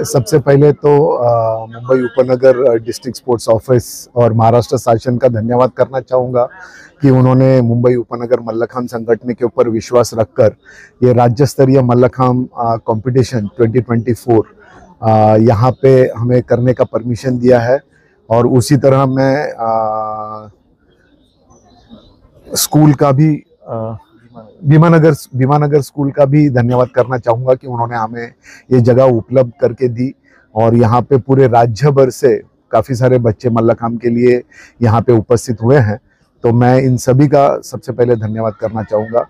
सबसे पहले तो मुंबई उपनगर डिस्ट्रिक्ट स्पोर्ट्स ऑफिस और महाराष्ट्र शासन का धन्यवाद करना चाहूँगा कि उन्होंने मुंबई उपनगर मल्लखांब संगठन के ऊपर विश्वास रखकर ये राज्य स्तरीय मल्लखांब कंपटीशन 2024 यहाँ पे हमें करने का परमिशन दिया है। और उसी तरह मैं स्कूल का भी भीमानगर स्कूल का भी धन्यवाद करना चाहूँगा कि उन्होंने हमें ये जगह उपलब्ध करके दी। और यहाँ पे पूरे राज्य भर से काफ़ी सारे बच्चे मल्लखांब के लिए यहाँ पे उपस्थित हुए हैं, तो मैं इन सभी का सबसे पहले धन्यवाद करना चाहूँगा।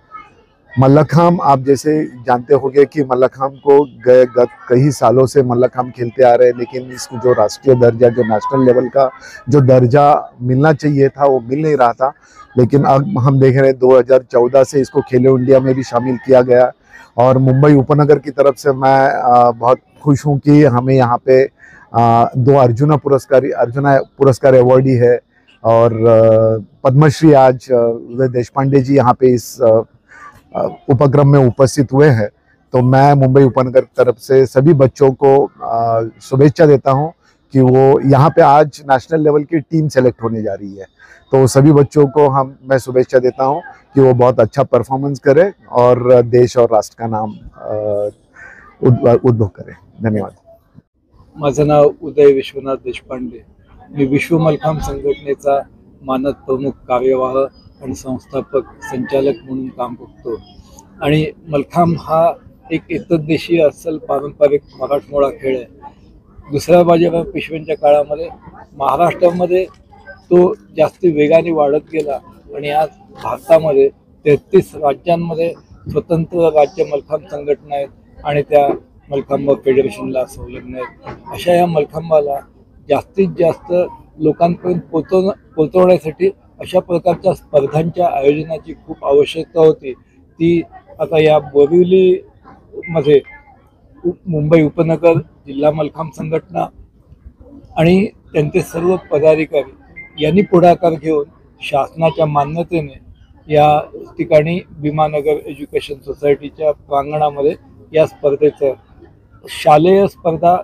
मल्लखांब आप जैसे जानते होंगे कि मल्लखांब को गत कई सालों से मल्लखांब खेलते आ रहे हैं, लेकिन इसको जो राष्ट्रीय दर्जा, जो नेशनल लेवल का जो दर्जा मिलना चाहिए था वो मिल नहीं रहा था। लेकिन अब हम देख रहे हैं 2014 से इसको खेलो इंडिया में भी शामिल किया गया। और मुंबई उपनगर की तरफ से मैं बहुत खुश हूँ कि हमें यहाँ पे 2 अर्जुना पुरस्कार अवॉर्डी है और पद्मश्री आज उदय देशपांडे जी यहाँ पे इस उपक्रम में उपस्थित हुए हैं। तो मैं मुंबई उपनगर की तरफ से सभी बच्चों को शुभेच्छा देता हूं कि वो यहाँ पे आज नेशनल लेवल की टीम सेलेक्ट होने जा रही है। तो सभी बच्चों को मैं शुभेच्छा देता हूं कि वो बहुत अच्छा परफॉर्मेंस करें और देश और राष्ट्र का नाम उद्भव करें। धन्यवाद। माझं नाव उदय विश्वनाथ देशपांडे। मी विश्व मल्लखांब संघटनेचा मानद प्रमुख कार्यवाह आणि संस्थापक संचालक म्हणून काम करतो। आणि मल्लखांब हा एक एकदेशीय असल पारंपरिक मराठमोळा खेळ आहे। दुसऱ्या बाजूला पेशव्यांच्या काळामध्ये महाराष्ट्रामध्ये तो जास्त वेगाने वाढत गेला आणि आज भारतामध्ये 33 राज्यांमध्ये स्वतंत्र राज्य मल्लखांब संघटना आहेत आणि त्या मल्लखांब फेडरेशनला संलग्न आहेत। अशा या मल्लखांबाला जास्तीत जास्त लोकांपर्यंत पोहोचवण्यासाठी अशा प्रकारच्या स्पर्धांच्या आयोजनाची खूप आवश्यकता होती। ती आता या बोरिवलीमध्ये मुंबई उपनगर जिल्हा मल्लखांब संघटना आणि त्यांचे सर्व पदाधिकारी यांनी पुढाकार घेऊन शासनाच्या मान्यतेने या ठिकाणी भीमानगर एज्युकेशन सोसायटीच्या प्रांगणामध्ये या स्पर्धेचं शालेय स्पर्धा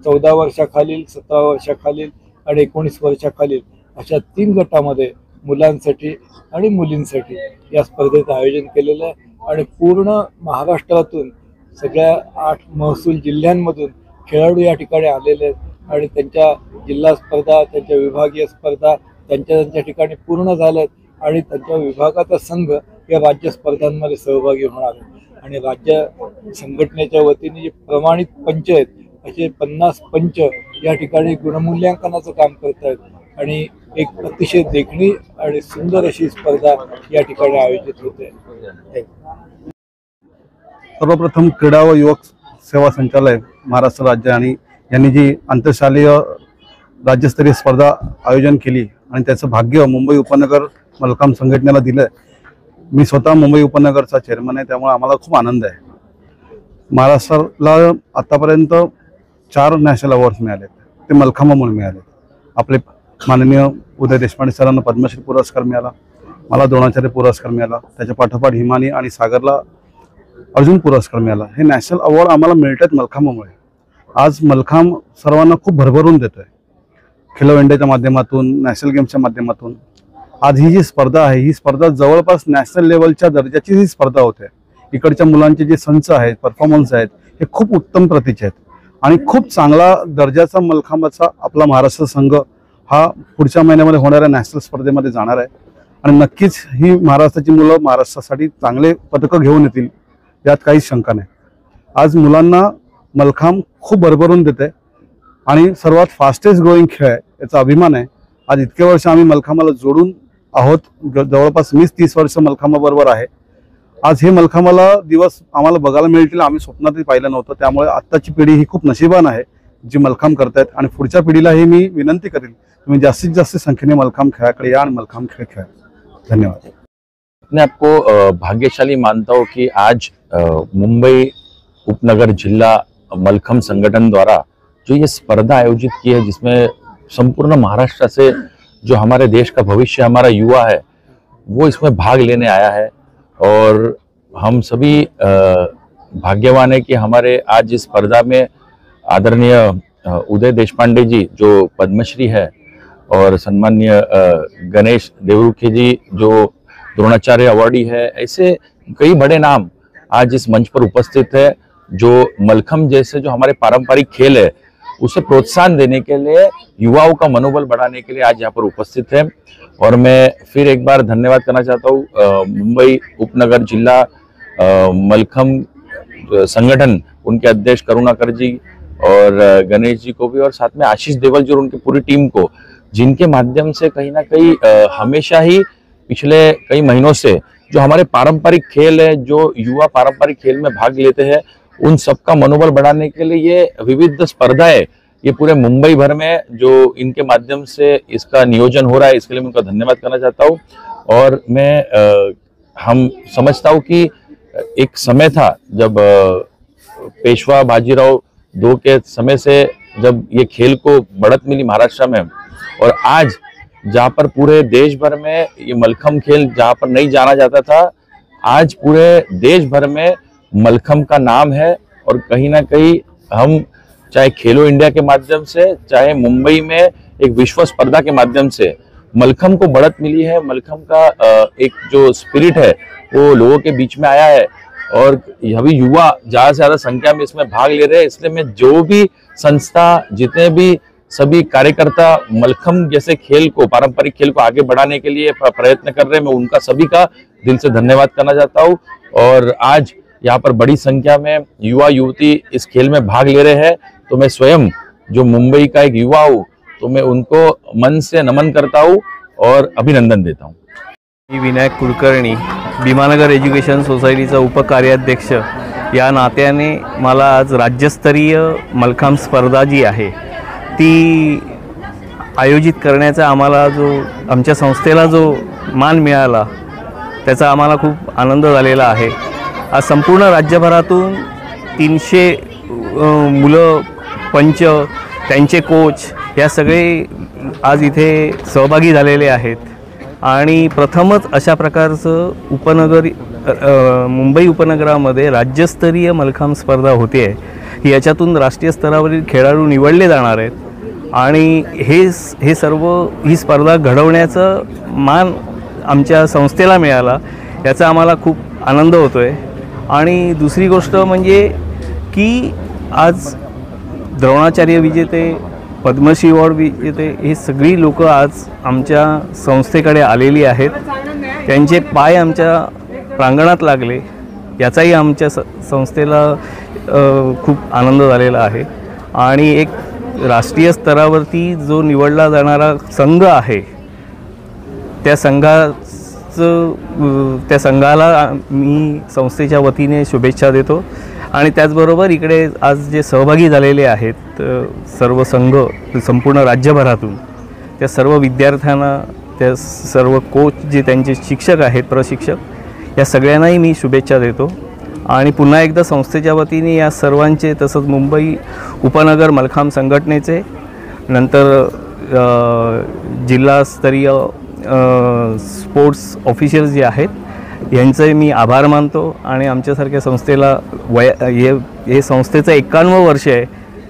14 वर्षाखालील, 17 वर्षाखालील आणि 19 वर्षाखालील अशा 3 गटामध्ये मुलांसाठी आणि मुलींसाठी या स्पर्धेचं आयोजन केलेलं आहे। आणि पूर्ण महाराष्ट्रातून सगळ्या 8 महसूल जिल्ह्यांमधून खेळाडू या ठिकाणी आलेले आहेत आणि त्यांच्या जिल्हा स्पर्धा, त्यांच्या विभागीय स्पर्धा त्यांच्या ठिकाणी पूर्ण झाल्यात आणि त्यांच्या विभागाचा संघ या राज्य स्पर्धांमध्ये सहभागी होणार आहे। आणि राज्य संघटनेच्या वतीने जे प्रमाणित पंच आहेत असे 50 पंच या ठिकाणी गुणमूल्यांकनाचं काम करत आहेत आणि एक अतिशय देखणी आणि सुंदर अशी स्पर्धा या ठिकाणी आयोजित होते। सर्वप्रथम क्रीडा व युवक सेवा संचालय महाराष्ट्र राज्य आणि यांनी जी आंतरशालेय राज्यस्तरीय स्पर्धा आयोजन केली आणि त्याचं भाग्य मुंबई उपनगर मल्लखांब संघटनेला दिलं। मी स्वतः मुंबई उपनगरचा चेअरमन आहे, त्यामुळे आम्हाला खूप आनंद आहे। महाराष्ट्राला आतापर्यंत 4 नॅशनल अवॉर्ड्स मिळाले, ते मल्लखांबामुळे मिळाले। आपले माननीय उदय देशपांडे सरांना पद्मश्री पुरस्कार मिळाला, मला द्रोणाचार्य पुरस्कार मिळाला, त्याच्या पाठोपाठ हिमानी आणि सागरला अर्जुन पुरस्कार मिळाला। हे नॅशनल अवॉर्ड आम्हाला मिळतात मल्लखांबामुळे। आज मल्लखांब सर्वांना खूप भरभरून देतोय, खेलो इंडियाच्या माध्यमातून, नॅशनल गेम्सच्या माध्यमातून। आज ही जी स्पर्धा आहे, ही स्पर्धा जवळपास नॅशनल लेवलच्या दर्जाची ही स्पर्धा होते। इकडच्या मुलांचे जे संच आहेत, परफॉर्मन्स आहेत, हे खूप उत्तम प्रतीचे आहेत आणि खूप चांगला दर्जाचा मल्लखांबाचा आपला महाराष्ट्र संघ हा पुढच्या महिन्यामध्ये होणाऱ्या नॅशनल स्पर्धेमध्ये जाणार आहे आणि नक्कीच ही महाराष्ट्राची मुलं महाराष्ट्रासाठी चांगले पदकं घेऊन येतील, यात काहीच शंका नाही। आज मुलांना मल्लखांब खूप भरभरून देते आणि सर्वात फास्टेस्ट ग्रोईंग खेळ आहे, याचा अभिमान आहे। आज इतके वर्ष आम्ही मल्लखांबाला जोडून आहोत, जवळपास 20-30 वर्ष मल्लखांबाबरोबर आहे। आज हे मल्लखांबाला दिवस आम्हाला बघायला मिळतील, आम्ही स्वप्नातही पाहिलं नव्हतं। त्यामुळे आत्ताची पिढी ही खूप नशिबान आहे जी मल्लखांब करतायत आणि पुढच्या पिढीला ही मी विनंती करेल तुम्हें जास्तीत जास्त संख्येने मल्लखांब खेळाकडे या और मल्लखांब खेल खेला। धन्यवाद। मैं आपको भाग्यशाली मानता हूँ कि आज मुंबई उपनगर जिला मल्लखांब संगठन द्वारा जो ये स्पर्धा आयोजित की है, जिसमें संपूर्ण महाराष्ट्र से जो हमारे देश का भविष्य, हमारा युवा है, वो इसमें भाग लेने आया है। और हम सभी भाग्यवान है कि हमारे आज इस स्पर्धा में आदरणीय उदय देशपांडे जी जो पद्मश्री है और सम्माननीय गणेश देवरुखे जी जो द्रोणाचार्य अवार्डी है, ऐसे कई बड़े नाम आज इस मंच पर उपस्थित है जो मलखम्ब जैसे जो हमारे पारंपरिक खेल है उसे प्रोत्साहन देने के लिए, युवाओं का मनोबल बढ़ाने के लिए आज यहाँ पर उपस्थित है। और मैं फिर एक बार धन्यवाद करना चाहता हूँ मुंबई उपनगर जिला मलखम्ब संगठन, उनके अध्यक्ष करुणाकर जी और गणेश जी को भी, और साथ में आशीष देवल जी और उनकी पूरी टीम को, जिनके माध्यम से कहीं ना कहीं हमेशा ही पिछले कई महीनों से जो हमारे पारंपरिक खेल है, जो युवा पारंपरिक खेल में भाग लेते हैं, उन सबका मनोबल बढ़ाने के लिए ये विविध स्पर्धाएं ये पूरे मुंबई भर में जो इनके माध्यम से इसका नियोजन हो रहा है, इसके लिए मैं उनका धन्यवाद करना चाहता हूँ। और मैं हम समझता हूँ कि एक समय था जब पेशवा बाजीराव II के समय से जब ये खेल को बढ़त मिली महाराष्ट्र में, और आज जहाँ पर पूरे देश भर में ये मलखम्ब खेल जहाँ पर नहीं जाना जाता था, आज पूरे देश भर में मलखम्ब का नाम है। और कहीं ना कहीं हम चाहे खेलो इंडिया के माध्यम से, चाहे मुंबई में एक विश्व स्पर्धा के माध्यम से मलखम्ब को बढ़त मिली है। मलखम्ब का एक जो स्पिरिट है वो लोगों के बीच में आया है और अभी युवा ज्यादा से ज्यादा संख्या में इसमें भाग ले रहे हैं। इसलिए मैं जो भी संस्था, जितने भी सभी कार्यकर्ता मलखम्ब जैसे खेल को, पारंपरिक खेल को आगे बढ़ाने के लिए प्रयत्न कर रहे हैं, मैं उनका सभी का दिल से धन्यवाद करना चाहता हूँ। और आज यहाँ पर बड़ी संख्या में युवा युवती इस खेल में भाग ले रहे हैं, तो मैं स्वयं जो मुंबई का एक युवा हूँ, तो मैं उनको मन से नमन करता हूँ और अभिनंदन देता हूँ। मी विनायक कुलकर्णी, भीमानगर एज्युकेशन सोसायटीचा उपकार्याध्यक्ष या नात्याने मला आज राज्यस्तरीय मलखांब स्पर्धा जी आहे ती आयोजित करण्याचा आम्हाला जो आमच्या संस्थेला जो मान मिळाला त्याचा आम्हाला खूप आनंद झालेला आहे। आज संपूर्ण राज्यभरातून 300 मुलं, पंच, त्यांचे कोच या सगळे आज इथे सहभागी झालेले आहेत आणि प्रथमच अशा प्रकारचं मुंबई उपनगरामध्ये राज्यस्तरीय मलखांब स्पर्धा होते आहे। याच्यातून राष्ट्रीय स्तरावरील खेळाडू निवडले जाणार आहेत आणि हे सर्व ही स्पर्धा घडवण्याचा मान आमच्या संस्थेला मिळाला, याचा आम्हाला खूप आनंद होतोय। आणि दुसरी गोष्ट म्हणजे की आज द्रोणाचार्य विजेते, पद्मश्री अवॉर्ड विजेते हे सगळी लोक आज आमच्या संस्थेकडे आलेली आहेत। त्यांचे पाय आमच्या प्रांगणात लागले, याचाही आमच्या संस्थेला खूप आनंद झालेला आहे। आणि एक राष्ट्रीय स्तरावरती जो निवडला जाणारा संघ आहे त्या संघाला मी संस्थेच्या वतीने शुभेच्छा देतो। आणि त्याचबरोबर इकडे आज जे सहभागी झालेले आहेत सर्व संघ संपूर्ण राज्यभरातून, त्या सर्व विद्यार्थ्यांना, त्या सर्व कोच जे त्यांचे शिक्षक आहेत, प्रशिक्षक, या सगळ्यांनाही मी शुभेच्छा देतो। आणि पुन्हा एकदा संस्थेच्या वतीने या सर्वांचे, तसंच मुंबई उपनगर मलखांब संघटनेचे, नंतर जिल्हास्तरीय स्पोर्ट्स ऑफिशियल्स जे आहेत यांचे मी आभार मानतो। आणि आमच्यासारख्या संस्थेला हे संस्थेचं 51वं वर्ष आहे।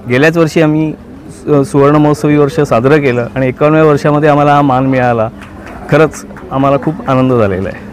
गेल्याच वर्षी आम्ही सुवर्ण महोत्सवी वर्ष साजरं केलं आणि 51व्या वर्षामध्ये आम्हाला हा मान मिळाला। खरंच आम्हाला खूप आनंद झालेला आहे।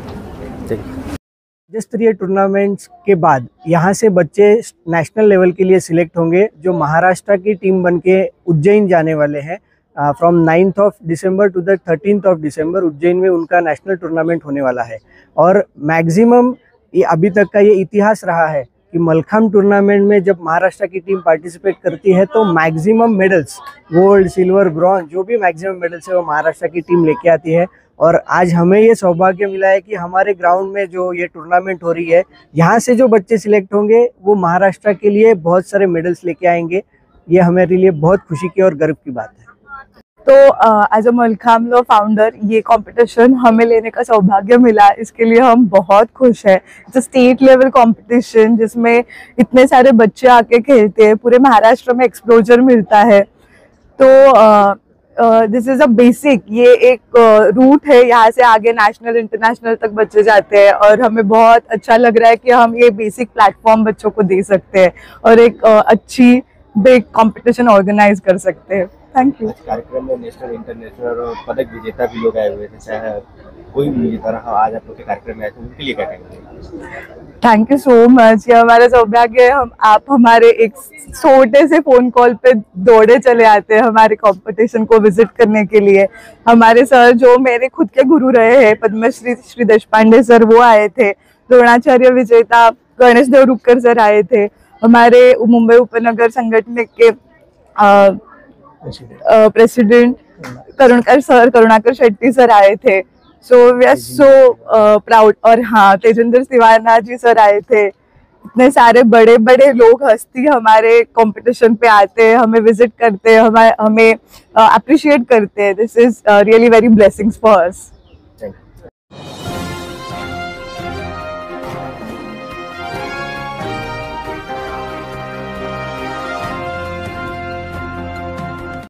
राज्यस्तरीय टूर्नामेंट्स के बाद यहाँ से बच्चे नेशनल लेवल के लिए सिलेक्ट होंगे, जो महाराष्ट्र की टीम बनके उज्जैन जाने वाले हैं। From 9th of December to the 13th of December Ujjain में उनका नेशनल टूर्नामेंट होने वाला है। और मैक्सिमम ये अभी तक का ये इतिहास रहा है कि मलखांब टूर्नामेंट में जब महाराष्ट्र की टीम पार्टिसिपेट करती है तो maximum medals, gold, silver, bronze, जो भी मैक्सिमम मेडल्स है वो महाराष्ट्र की टीम लेके आती है। और आज हमें ये सौभाग्य मिला है कि हमारे ग्राउंड में जो ये टूर्नामेंट हो रही है, यहाँ से जो बच्चे सिलेक्ट होंगे वो महाराष्ट्र के लिए बहुत सारे मेडल्स लेके आएंगे। ये हमारे लिए बहुत खुशी की और गर्व की बात है। तो एज अ मलखांब फाउंडर ये कंपटीशन हमें लेने का सौभाग्य मिला, इसके लिए हम बहुत खुश हैं। It's a state level competition जिसमें इतने सारे बच्चे आके खेलते हैं, पूरे महाराष्ट्र में एक्सपोजर मिलता है। तो दिस इज अ बेसिक, ये एक रूट है, यहाँ से आगे नेशनल इंटरनेशनल तक बच्चे जाते हैं और हमें बहुत अच्छा लग रहा है कि हम ये बेसिक प्लेटफॉर्म बच्चों को दे सकते हैं और एक अच्छी बिग कंपटीशन ऑर्गेनाइज कर सकते हैं। Thank you. कार्यक्रम में नेशनल इंटरनेशनल और पदक विजेता भी लोग आए हुए थे, चाहे कोई भी विजेता रहा, आज आप लोग के कार्यक्रम में आए थे, उनके लिए क्या कहेंगे? Thank you so much. ये हमारा सौभाग्य है, आप हमारे एक छोटे से फोन कॉल पे दौड़े चले आते हैं हमारे कंपटीशन को विजिट करने के लिए। हमारे सर जो मेरे खुद के गुरु रहे हैं, पद्मश्री श्री देशपांडे सर, वो आए थे। द्रोणाचार्य विजेता गणेश देवरुखकर सर आए थे। हमारे मुंबई उपनगर संगठन के प्रेसिडेंट करुणाकर शेट्टी सर आए थे। So we are so proud. और हाँ, तेजेंद्र तिवारी जी सर आए थे। इतने सारे बड़े बड़े लोग, हस्ती हमारे कंपटीशन पे आते हैं, हमें विजिट करते हैं, हमें अप्रिशिएट करते हैं। This is really very blessings for us.